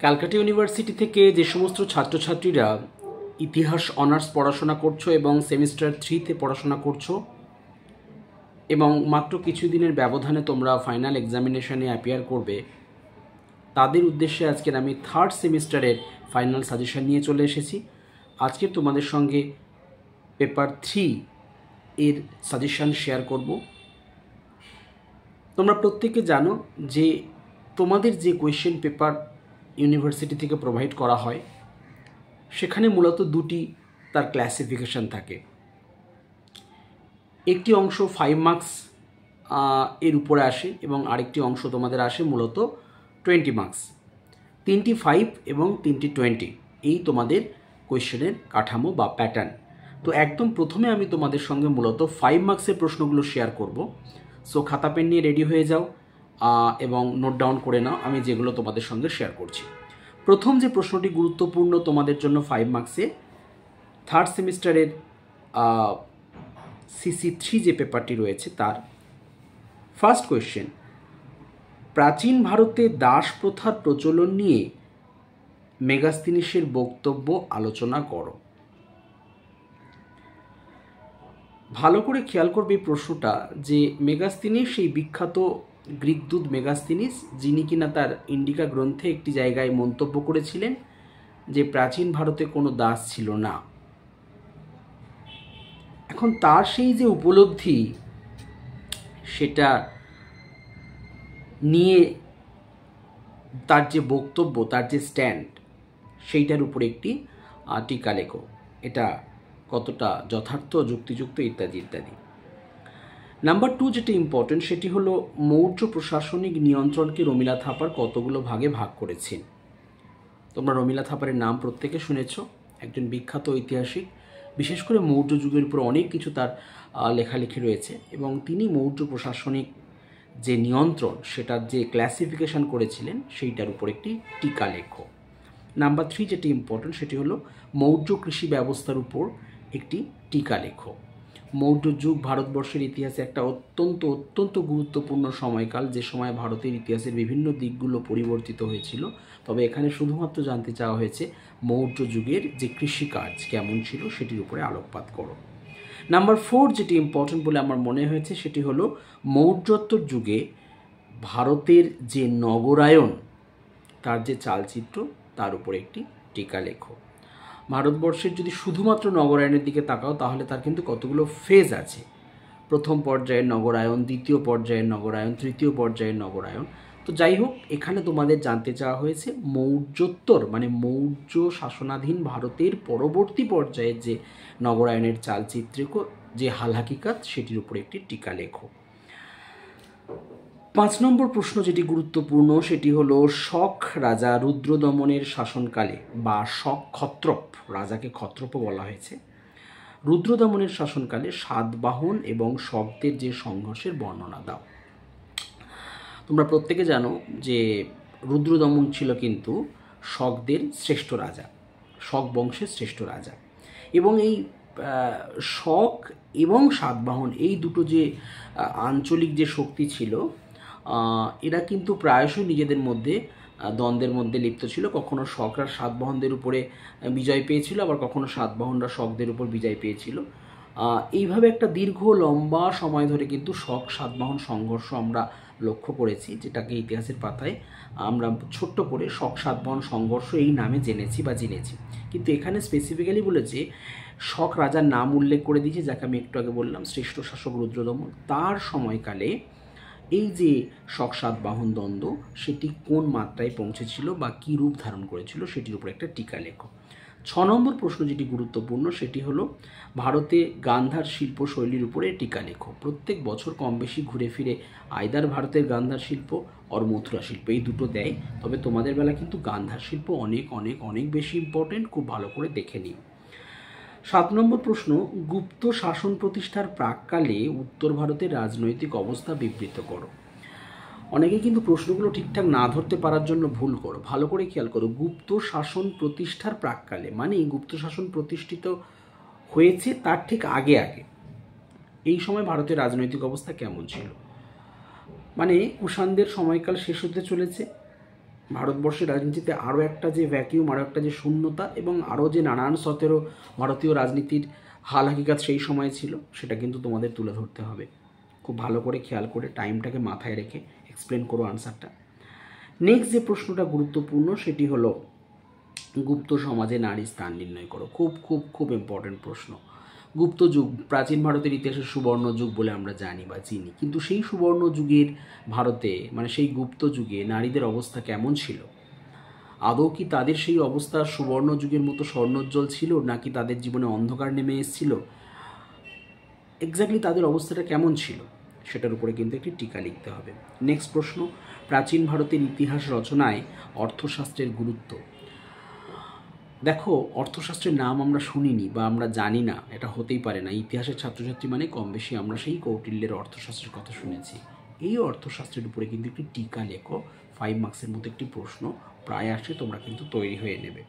Calcutta university থেকে যে সমস্ত ছাত্রছাত্রীরা ইতিহাস অনার্স পড়াশোনা করছো এবং সেমিস্টার 3-তে পড়াশোনা করছো এবং মাত্র কিছুদিনের ব্যবধানে তোমরা ফাইনাল এক্সামিনেশনে অ্যাপিয়ার করবে, তাদের উদ্দেশ্যে আজকের আমি থার্ড সেমিস্টারের ফাইনাল সাজেশন নিয়ে চলে এসেছি। আজকে তোমাদের সঙ্গে পেপার 3 এর সাজেশন শেয়ার করব। তোমরা প্রত্যেকে জানো যে তোমাদের যে কোয়েশ্চেন পেপার ইউনিভার্সিটি থেকে প্রোভাইড করা হয় সেখানে মূলত দুটি তার ক্লাসিফিকেশন থাকে। একটি অংশ 5 মার্কস এর উপরে আসে এবং আরেকটি অংশ তোমাদের আসে মূলত 20 মার্কস। 3টি 5 এবং 3টি 20, এই তোমাদের কোয়েশ্চেনের কাঠামো বা প্যাটার্ন। তো একদম প্রথমে আমি তোমাদের সঙ্গে মূলত 5 মার্কসের প্রশ্নগুলো শেয়ার করব। সো খাতা পেন নিয়ে রেডি হয়ে যাও এবং নোট ডাউন করে নাও আমি যেগুলো তোমাদের সঙ্গে শেয়ার করছি। প্রথম যে প্রশ্নটি গুরুত্বপূর্ণ তোমাদের জন্য 5 মার্কসে, থার্ড সেমিস্টারের CC3 যে পেপারটি রয়েছে তার ফার্স্ট কোয়েশ্চেন, প্রাচীন ভারতে দাস প্রথার প্রচলন নিয়ে মেগাস্তিনিসের বক্তব্য আলোচনা করো। ভালো করে খেয়াল করবে এই প্রশ্নটা যে মেগাস্তিনিস সেই বিখ্যাত গ্রিক দূত মেগাস্তিনিস, যিনি কিনা তার ইন্ডিকা গ্রন্থে একটি জায়গায় মন্তব্য করেছিলেন যে প্রাচীন ভারতে কোনো দাস ছিল না। এখন তার সেই যে উপলব্ধি সেটা নিয়ে তার যে বক্তব্য, তার যে স্ট্যান্ড, সেইটার উপরে একটি টিকা লেখো। এটা কতটা যথার্থ, যুক্তিযুক্ত ইত্যাদি ইত্যাদি। নাম্বার 2 যেটি ইম্পর্টেন্ট সেটি হলো মৌর্য প্রশাসনিক নিয়ন্ত্রণকে রমিলা থাপার কতগুলো ভাগে ভাগ করেছেন। তোমরা রমিলা থাপারের নাম প্রত্যেকে শুনেছ, একজন বিখ্যাত ঐতিহাসিক। বিশেষ করে মৌর্য যুগের উপর অনেক কিছু তার লেখালেখি রয়েছে এবং তিনি মৌর্য প্রশাসনিক যে নিয়ন্ত্রণ সেটার যে ক্লাসিফিকেশন করেছিলেন সেইটার উপর একটি টিকা লেখো। নাম্বার 3 যেটি ইম্পর্টেন্ট সেটি হলো মৌর্য কৃষি ব্যবস্থার উপর একটি টিকা লেখো। মৌর্য যুগ ভারতবর্ষের ইতিহাসে একটা অত্যন্ত গুরুত্বপূর্ণ সময়কাল, যে সময় ভারতের ইতিহাসের বিভিন্ন দিকগুলো পরিবর্তিত হয়েছিল। তবে এখানে শুধুমাত্র জানতে চাওয়া হয়েছে মৌর্য যুগের যে কৃষিকাজ কেমন ছিল সেটির উপরে আলোকপাত করো। নাম্বার 4 যেটি ইম্পর্টেন্ট বলে আমার মনে হয়েছে সেটি হলো মৌর্যোত্তর যুগে ভারতের যে নগরায়ন, তার যে চালচিত্র, তার উপরে একটি টিকা লেখো। ভারতবর্ষের যদি শুধুমাত্র নগরায়নের দিকে তাকাও তাহলে তার কিন্তু কতগুলো ফেজ আছে। প্রথম পর্যায়ের নগরায়ন, দ্বিতীয় পর্যায়ের নগরায়ন, তৃতীয় পর্যায়ের নগরায়ন। তো যাই হোক, এখানে তোমাদের জানতে চাওয়া হয়েছে মৌর্যোত্তর মানে মৌর্য শাসনাধীন ভারতের পরবর্তী পর্যায়ের যে নগরায়নের চালচিত্রিক যে হাল হাকিকাত সেটির উপরে একটি টিকা লেখো। 5 নম্বর প্রশ্ন যেটি গুরুত্বপূর্ণ সেটি হলো শক রাজা রুদ্রদমনের শাসনকালে, বা শক ক্ষত্রপ, রাজাকে ক্ষত্রপও বলা হয়েছে, রুদ্রদমনের শাসনকালে সাতবাহন এবং শকদের যে সংঘর্ষের বর্ণনা দাও। তোমরা প্রত্যেকে জানো যে রুদ্রদমন ছিল কিন্তু শকদের শ্রেষ্ঠ রাজা, শক বংশের শ্রেষ্ঠ রাজা, এবং এই শক এবং সাতবাহন এই দুটো যে আঞ্চলিক যে শক্তি ছিল, এরা কিন্তু প্রায়শই নিজেদের মধ্যে দ্বন্দ্বের মধ্যে লিপ্ত ছিল। কখনো শকরা সাতবাহনদের উপরে বিজয় পেয়েছিল, আবার কখনো সাতবাহনরা শকদের উপর বিজয় পেয়েছিল। এইভাবে একটা দীর্ঘ লম্বা সময় ধরে কিন্তু শক সাতবাহন সংঘর্ষ আমরা লক্ষ্য করেছি, যেটাকে ইতিহাসের পাতায় আমরা ছোট্ট করে শক সাতবাহন সংঘর্ষ এই নামে জেনেছি। কিন্তু এখানে স্পেসিফিক্যালি বলেছে শক রাজার নাম উল্লেখ করে দিয়েছে, যাকে আমি একটু আগে বললাম শ্রেষ্ঠ শাসক রুদ্রদমন। তার সময়কালে এই যে শক সাতবাহন দ্বন্দ্ব সেটি কোন মাত্রায় পৌঁছেছিল বা কী রূপ ধারণ করেছিল সেটির উপর একটা টিকা লেখো। 6 নম্বর প্রশ্ন যেটি গুরুত্বপূর্ণ সেটি হলো ভারতে গান্ধার শিল্প শৈলীর উপরে টিকা লেখো। প্রত্যেক বছর কম বেশি ঘুরে ফিরে আইদার ভারতের গান্ধার শিল্প আর মথুরা শিল্প এই দুটো দেয়, তবে তোমাদের বেলা কিন্তু গান্ধার শিল্প অনেক অনেক অনেক বেশি ইম্পর্টেন্ট, খুব ভালো করে দেখে নিও। 7 নম্বর প্রশ্ন, গুপ্ত শাসন প্রতিষ্ঠার প্রাককালে উত্তর ভারতের রাজনৈতিক অবস্থা বিবৃত করো। অনেকে কিন্তু প্রশ্নগুলো ঠিকঠাক না ধরতে পারার জন্য ভুল করো, ভালো করে খেয়াল করো। গুপ্ত শাসন প্রতিষ্ঠার প্রাককালে মানে গুপ্ত শাসন প্রতিষ্ঠিত হয়েছে তার ঠিক আগে এই সময় ভারতের রাজনৈতিক অবস্থা কেমন ছিল। মানে কুষাণদের সময়কাল শেষ হতে চলেছে, ভারতবর্ষের রাজনীতিতে আরও একটা যে ভ্যাকিউম, আরও একটা যে শূন্যতা এবং আরও যে নানান সতেরো ভারতীয় রাজনীতির হাল হাকিকাত সেই সময় ছিল, সেটা কিন্তু তোমাদের তুলে ধরতে হবে। খুব ভালো করে খেয়াল করে টাইমটাকে মাথায় রেখে এক্সপ্লেন করো আনসারটা। নেক্সট যে প্রশ্নটা গুরুত্বপূর্ণ সেটি হলো গুপ্ত সমাজে নারীর স্থান নির্ণয় করো। খুব খুব খুব ইম্পর্টেন্ট প্রশ্ন। গুপ্ত যুগ প্রাচীন ভারতের ইতিহাসে সুবর্ণ যুগ বলে আমরা জানি বা চিনি, কিন্তু সেই সুবর্ণ যুগের ভারতে, মানে সেই গুপ্ত যুগে নারীদের অবস্থা কেমন ছিল? আদৌ কি তাদের সেই অবস্থা সুবর্ণ যুগের মতো স্বর্ণোজ্জ্বল ছিল, নাকি তাদের জীবনে অন্ধকার নেমে এসেছিল? এক্স্যাক্টলি তাদের অবস্থাটা কেমন ছিল সেটার উপরে কিন্তু একটি টিকা লিখতে হবে। নেক্সট প্রশ্ন, প্রাচীন ভারতের ইতিহাস রচনায় অর্থশাস্ত্রের গুরুত্ব। দেখো, অর্থশাস্ত্রের নাম আমরা শুনিনি বা আমরা জানি না, এটা হতেই পারে না। ইতিহাসের ছাত্রছাত্রী মানে কম বেশি আমরা সেই কৌটিল্যের অর্থশাস্ত্রের কথা শুনেছি। এই অর্থশাস্ত্রের উপরে কিন্তু একটি টিকা লেখো, 5 মার্কসের মতো একটি প্রশ্ন প্রায় আসে, তোমরা কিন্তু তৈরি হয়ে নেবে।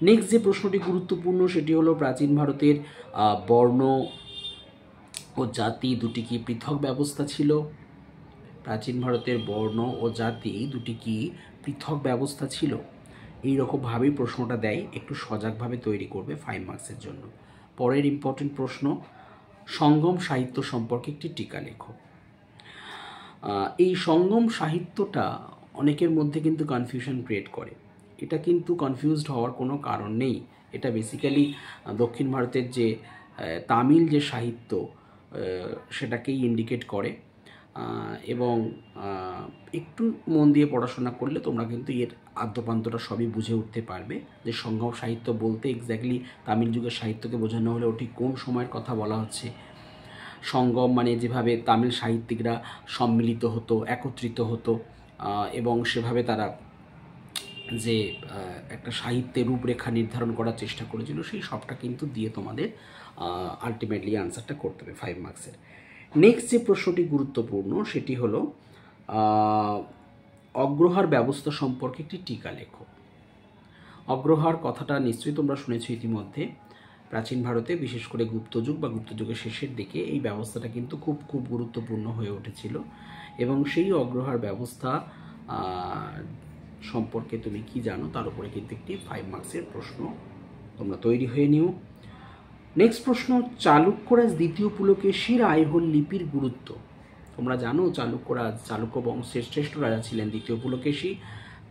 নেক্সট যে প্রশ্নটি গুরুত্বপূর্ণ সেটি হলো প্রাচীন ভারতের বর্ণ ও জাতি দুটি কি পৃথক ব্যবস্থা ছিল? প্রাচীন ভারতের বর্ণ ও জাতি দুটি কি পৃথক ব্যবস্থা ছিল? এইরকমভাবেই প্রশ্নটা দেয়, একটু সজাগভাবে তৈরি করবে 5 মার্কসের জন্য। পরের ইম্পর্টেন্ট প্রশ্ন, সঙ্গম সাহিত্য সম্পর্কে একটি টিকা লেখো। এই সঙ্গম সাহিত্যটা অনেকের মধ্যে কিন্তু কনফিউশন ক্রিয়েট করে। এটা কিন্তু কনফিউজড হওয়ার কোনো কারণ নেই। এটা বেসিক্যালি দক্ষিণ ভারতের যে তামিল যে সাহিত্য সেটাকেই ইন্ডিকেট করে, এবং একটু মন দিয়ে পড়াশোনা করলে তোমরা কিন্তু এর আদ্যপান্তটা সবই বুঝে উঠতে পারবে যে সঙ্গম সাহিত্য বলতে এক্স্যাক্টলি তামিল যুগের সাহিত্যকে বোঝানো হলে ওটি কোন সময়ের কথা বলা হচ্ছে। সঙ্গম মানে যেভাবে তামিল সাহিত্যিকরা সম্মিলিত হতো, একত্রিত হতো এবং সেভাবে তারা যে একটা সাহিত্যের রূপরেখা নির্ধারণ করার চেষ্টা করেছিল, সেই সবটা কিন্তু দিয়ে তোমাদের আলটিমেটলি আনসারটা করতে হবে 5 মার্কসের। নেক্সট যে প্রশ্নটি গুরুত্বপূর্ণ সেটি হলো অগ্রহার ব্যবস্থা সম্পর্কে একটি টিকা লেখো। অগ্রহার কথাটা নিশ্চয়ই তোমরা শুনেছো ইতিমধ্যে। প্রাচীন ভারতে বিশেষ করে গুপ্তযুগ বা গুপ্তযুগের শেষের দিকে এই ব্যবস্থাটা কিন্তু খুব খুব গুরুত্বপূর্ণ হয়ে উঠেছিল, এবং সেই অগ্রহার ব্যবস্থা সম্পর্কে তুমি কি জানো তার উপরে কিন্তু একটি 5 মার্কসের প্রশ্ন তোমরা তৈরি হয়ে নিও। নেক্সট প্রশ্ন, চালুক্যরাজ দ্বিতীয় পুলকেশীর আইহোল লিপির গুরুত্ব। তোমরা জানো চালুক্য বংশের শ্রেষ্ঠ রাজা ছিলেন দ্বিতীয় পুলকেশী।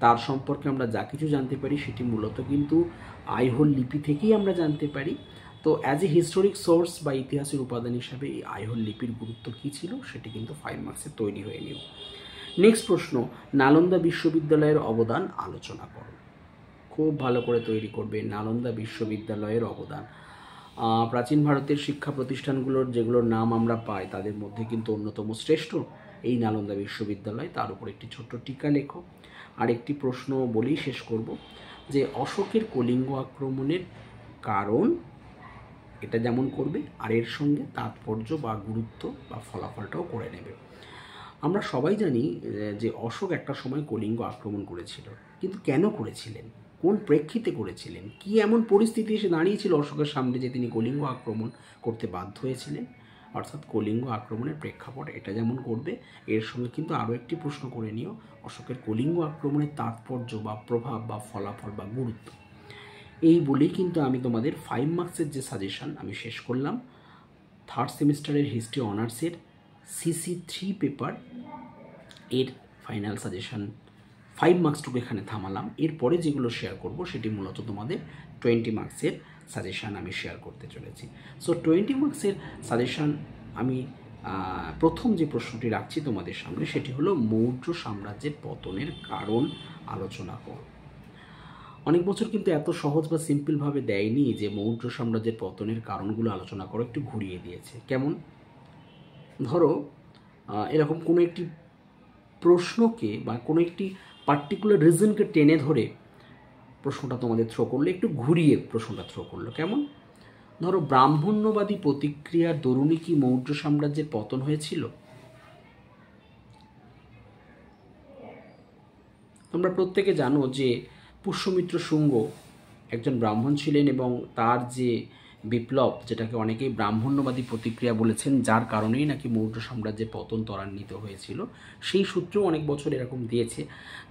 তার সম্পর্কে আমরা যা কিছু জানতে পারি সেটি মূলত কিন্তু আইহোল লিপি থেকেই আমরা জানতে পারি। তো অ্যাজ এ হিস্টোরিক সোর্স বা ইতিহাসের উপাদান হিসাবে এই আইহোল লিপির গুরুত্ব কী ছিল সেটি কিন্তু 5 মার্কসে তৈরি হয়ে নিও। নেক্সট প্রশ্ন, নালন্দা বিশ্ববিদ্যালয়ের অবদান আলোচনা করো। খুব ভালো করে তৈরি করবে নালন্দা বিশ্ববিদ্যালয়ের অবদান। প্রাচীন ভারতের শিক্ষা প্রতিষ্ঠানগুলোর যেগুলোর নাম আমরা পাই তাদের মধ্যে কিন্তু অন্যতম শ্রেষ্ঠ এই নালন্দা বিশ্ববিদ্যালয়। তার উপর একটি ছোট্ট টিকা লেখো। আর একটি প্রশ্ন বলেই শেষ করব যে অশোকের কলিঙ্গ আক্রমণের কারণ, এটা যেমন করবে আর এর সঙ্গে তাৎপর্য বা গুরুত্ব বা ফলাফলটাও করে নেবে। আমরা সবাই জানি যে অশোক একটা সময় কলিঙ্গ আক্রমণ করেছিল, কিন্তু কেন করেছিলেন, কোন প্রেক্ষিতে করেছিলেন, কি এমন পরিস্থিতি এসে দাঁড়িয়েছিল অশোকের সামনে যে তিনি কলিঙ্গ আক্রমণ করতে বাধ্য হয়েছিলেন? অর্থাৎ কলিঙ্গ আক্রমণের প্রেক্ষাপট এটা যেমন করবে, এর সঙ্গে কিন্তু আরও একটি প্রশ্ন করে নিও, অশোকের কলিঙ্গ আক্রমণের তাৎপর্য বা প্রভাব বা ফলাফল বা গুরুত্ব। এই বলেই কিন্তু আমি তোমাদের 5 মার্কসের যে সাজেশান আমি শেষ করলাম। থার্ড সেমিস্টারের হিস্ট্রি অনার্সের CC3 পেপার এর ফাইনাল সাজেশান 5 মার্কসটুকু এখানে থামালাম। এরপরে যেগুলো শেয়ার করব সেটি মূলত তোমাদের 20 মার্কসের সাজেশান আমি শেয়ার করতে চলেছি। সো 20 মার্কসের সাজেশান আমি প্রথম যে প্রশ্নটি রাখছি তোমাদের সামনে সেটি হলো মৌর্য সাম্রাজ্যের পতনের কারণ আলোচনা করো। অনেক বছর কিন্তু এত সহজ বা সিম্পলভাবে দেয়নি যে মৌর্য সাম্রাজ্যের পতনের কারণগুলো আলোচনা করো, একটু ঘুরিয়ে দিয়েছে। কেমন? ধরো এরকম কোনো একটি প্রশ্নকে বা কোনো একটি পার্টিকুলার রিজনকে টেনে ধরে প্রশ্নটা তোমাদের থ্রো করলো, একটু ঘুরিয়ে প্রশ্নটা থ্রো করলো। কেমন? ধরো ব্রাহ্মণ্যবাদী প্রতিক্রিয়ার দরুনই কি মৌর্য সাম্রাজ্যের পতন হয়েছিল? তোমরা প্রত্যেকে জানো যে পুষ্যমিত্র শুঙ্গ একজন ব্রাহ্মণ ছিলেন এবং তার যে বিপ্লব, যেটাকে অনেকেই ব্রাহ্মণ্যবাদী প্রতিক্রিয়া বলেছেন, যার কারণেই নাকি মৌর্য সাম্রাজ্যের পতন ত্বরান্বিত হয়েছিল, সেই সূত্রেও অনেক বছর এরকম দিয়েছে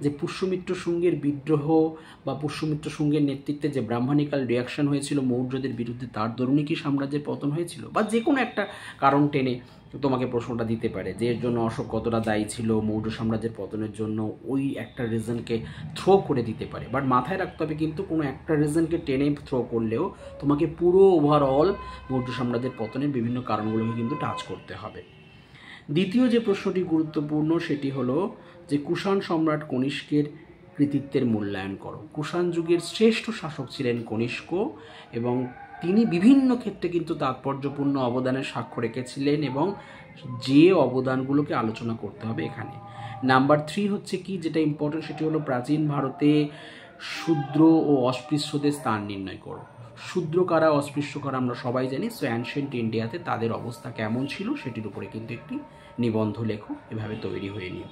যে পুষ্যমিত্র শুঙ্গের বিদ্রোহ বা পুষ্যমিত্র শুঙ্গের নেতৃত্বে যে ব্রাহ্মণিকাল রিয়াকশন হয়েছিল মৌর্যদের বিরুদ্ধে, তার দরুনই কি সাম্রাজ্যের পতন হয়েছিল, বা যে কোনো একটা কারণ টেনে তোমাকে প্রশ্নটা দিতে পারে যে এর জন্য অশোক কতটা দায়ী ছিল মৌর্য সাম্রাজ্যের পতনের জন্য, ওই একটা রিজনকে থ্রো করে দিতে পারে। বাট মাথায় রাখতে হবে কিন্তু কোনো একটা রিজনকে টেনে থ্রো করলেও তোমাকে পুরো ওভারঅল মৌর্য সাম্রাজ্যের পতনের বিভিন্ন কারণগুলোকে কিন্তু টাচ করতে হবে। দ্বিতীয় যে প্রশ্নটি গুরুত্বপূর্ণ সেটি হলো যে কুষাণ সম্রাট কনিষ্কের কৃতিত্বের মূল্যায়ন করো। কুষাণ যুগের শ্রেষ্ঠ শাসক ছিলেন কনিষ্ক এবং তিনি বিভিন্ন ক্ষেত্রে কিন্তু তাৎপর্যপূর্ণ অবদানের সাক্ষ্য রেখেছিলেন এবং যে অবদানগুলোকে আলোচনা করতে হবে এখানে। নাম্বার 3 হচ্ছে কি, যেটা ইম্পর্টেন্ট সেটি হলো প্রাচীন ভারতে শূদ্র ও অস্পৃশ্যদের স্থান নির্ণয় করো। শূদ্র কারা, অস্পৃশ্য কারা আমরা সবাই জানি। সো অ্যানশিয়েন্ট ইন্ডিয়াতে তাদের অবস্থা কেমন ছিল সেটির উপরে কিন্তু একটি নিবন্ধ লেখো, এভাবে তৈরি হয়ে নিও।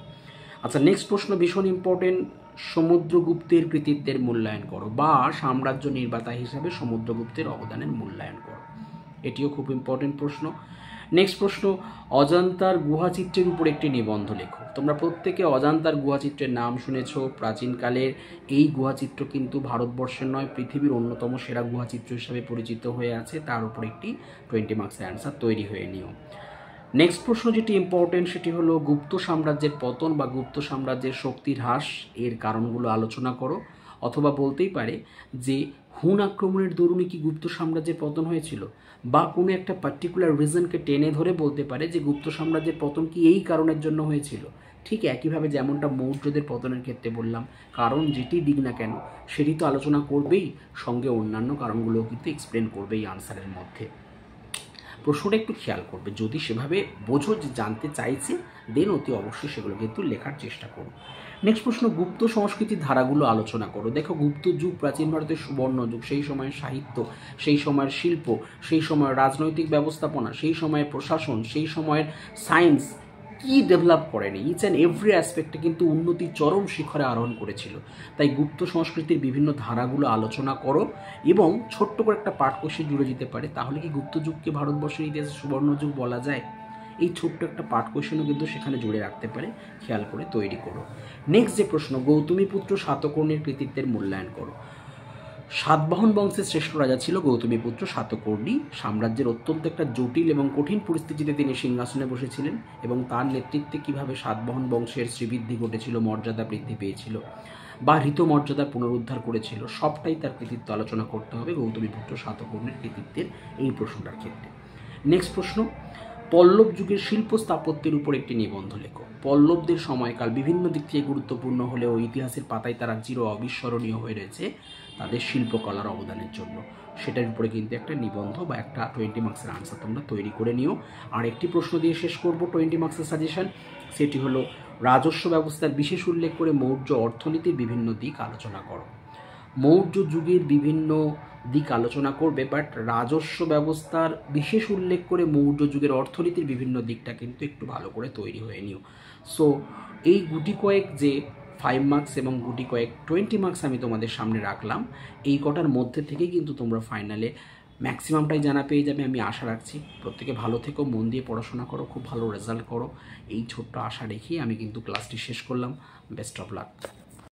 আচ্ছা, নেক্সট প্রশ্ন ভীষণ ইম্পর্টেন্ট, সমুদ্রগুপ্তের কৃতিত্বের মূল্যায়ন করো বা সাম্রাজ্য নির্মাতা হিসাবে সমুদ্রগুপ্তের অবদানের মূল্যায়ন করো। এটিও খুব ইম্পর্টেন্ট প্রশ্ন। নেক্সট প্রশ্ন, অজন্তার গুহাচিত্রের উপর একটি নিবন্ধ লেখো। তোমরা প্রত্যেকে অজন্তার গুহাচিত্রের নাম শুনেছ। প্রাচীনকালের এই গুহাচিত্র কিন্তু ভারতবর্ষের নয়, পৃথিবীর অন্যতম সেরা গুহাচিত্র হিসাবে পরিচিত হয়ে আছে। তার উপর একটি 20 মার্কসের অ্যান্সার তৈরি হয়ে নিও। নেক্সট প্রশ্ন যেটি ইম্পর্টেন্ট সেটি হলো গুপ্ত সাম্রাজ্যের পতন বা গুপ্ত সাম্রাজ্যের শক্তির হ্রাস এর কারণগুলো আলোচনা করো। অথবা বলতেই পারে যে হুন আক্রমণের দরুনে কি গুপ্ত সাম্রাজ্যের পতন হয়েছিল, বা কোনো একটা পার্টিকুলার রিজনকে টেনে ধরে বলতে পারে যে গুপ্ত সাম্রাজ্যের পতন কি এই কারণের জন্য হয়েছিল। ঠিক একইভাবে যেমনটা মৌর্যদের পতনের ক্ষেত্রে বললাম, কারণ যেটি দিক না কেন সেটি তো আলোচনা করবেই, সঙ্গে অন্যান্য কারণগুলোও কিন্তু এক্সপ্লেন করবেই আনসারের মধ্যে। প্রশ্নটা একটু খেয়াল করবে, যদি সেভাবে বোঝো যে জানতে চাইছে দেন অতি অবশ্যই সেগুলো কিন্তু লেখার চেষ্টা করো। নেক্সট প্রশ্ন, গুপ্ত সংস্কৃতির ধারাগুলো আলোচনা করো। দেখো, গুপ্ত যুগ প্রাচীন ভারতের সুবর্ণ যুগ। সেই সময়ের সাহিত্য, সেই সময়ের শিল্প, সেই সময়ের রাজনৈতিক ব্যবস্থাপনা, সেই সময়ের প্রশাসন, সেই সময়ের সায়েন্স কি ডেভেলপ করেনি, ইচ অ্যান্ড এভরি অ্যাসপেক্টে কিন্তু উন্নতির চরম শিখরে আরোহণ করেছিল। তাই গুপ্ত সংস্কৃতির বিভিন্ন ধারাগুলো আলোচনা করো এবং ছোট্ট করে একটা পাঠ কোষে জুড়ে যেতে পারে, তাহলে কি গুপ্ত যুগকে ভারতবর্ষের ইতিহাসে সুবর্ণ যুগ বলা যায়? এই ছোট্ট একটা পাঠ কোয়েশনও কিন্তু সেখানে জুড়ে রাখতে পারে, খেয়াল করে তৈরি করো। নেক্সট যে প্রশ্ন, গৌতমীপুত্র সাতকর্ণীর কৃতিত্বের মূল্যায়ন করো। সাতবাহন বংশের শ্রেষ্ঠ রাজা ছিল গৌতমীপুত্র সাতকর্ণী। সাম্রাজ্যের অত্যন্ত একটা জটিল এবং কঠিন পরিস্থিতিতে তিনি সিংহাসনে বসেছিলেন এবং তার নেতৃত্বে কিভাবে সাতবাহন বংশের শ্রীবৃদ্ধি ঘটেছিল, মর্যাদা বৃদ্ধি পেয়েছিল বা ঋতমর্যাদা পুনরুদ্ধার করেছিল, সবটাই তার কৃতিত্ব আলোচনা করতে হবে গৌতমীপুত্র সাতকর্ণীর কৃতিত্বের এই প্রশ্নটার ক্ষেত্রে। নেক্সট প্রশ্ন, পল্লব যুগের শিল্প স্থাপত্যের উপর একটি নিবন্ধ লেখো। পল্লবদের সময়কাল বিভিন্ন দিক থেকে গুরুত্বপূর্ণ হলেও ইতিহাসের পাতায় তারা চির অবিস্মরণীয় হয়ে রয়েছে তাদের শিল্পকলার অবদানের জন্য। সেটার উপরে কিন্তু একটা নিবন্ধ বা একটা 20 মার্কসের আনসার তোমরা তৈরি করে নিও। আর একটি প্রশ্ন দিয়ে শেষ করব 20 মার্কসের সাজেশন, সেটি হলো রাজস্ব ব্যবস্থার বিশেষ উল্লেখ করে মৌর্য অর্থনীতির বিভিন্ন দিক আলোচনা করো। মৌর্য যুগের বিভিন্ন দিক আলোচনা করবে, বাট রাজস্ব ব্যবস্থার বিশেষ উল্লেখ করে মৌর্য যুগের অর্থনীতির বিভিন্ন দিকটা কিন্তু একটু ভালো করে তৈরি হয়ে নিও। সো এই গুটি কয়েক যে 5 মার্কস এবং গুটি কয়েক 20 মার্কস আমি তোমাদের সামনে রাখলাম, এই কটার মধ্যে থেকেই কিন্তু তোমরা ফাইনালে ম্যাক্সিমামটাই জানা পেয়ে যাবে আমি আশা রাখছি। প্রত্যেকে ভালো থেকো, মন দিয়ে পড়াশোনা করো, খুব ভালো রেজাল্ট করো, এই ছোট্ট আশা রেখেই আমি কিন্তু ক্লাসটি শেষ করলাম। Best of luck.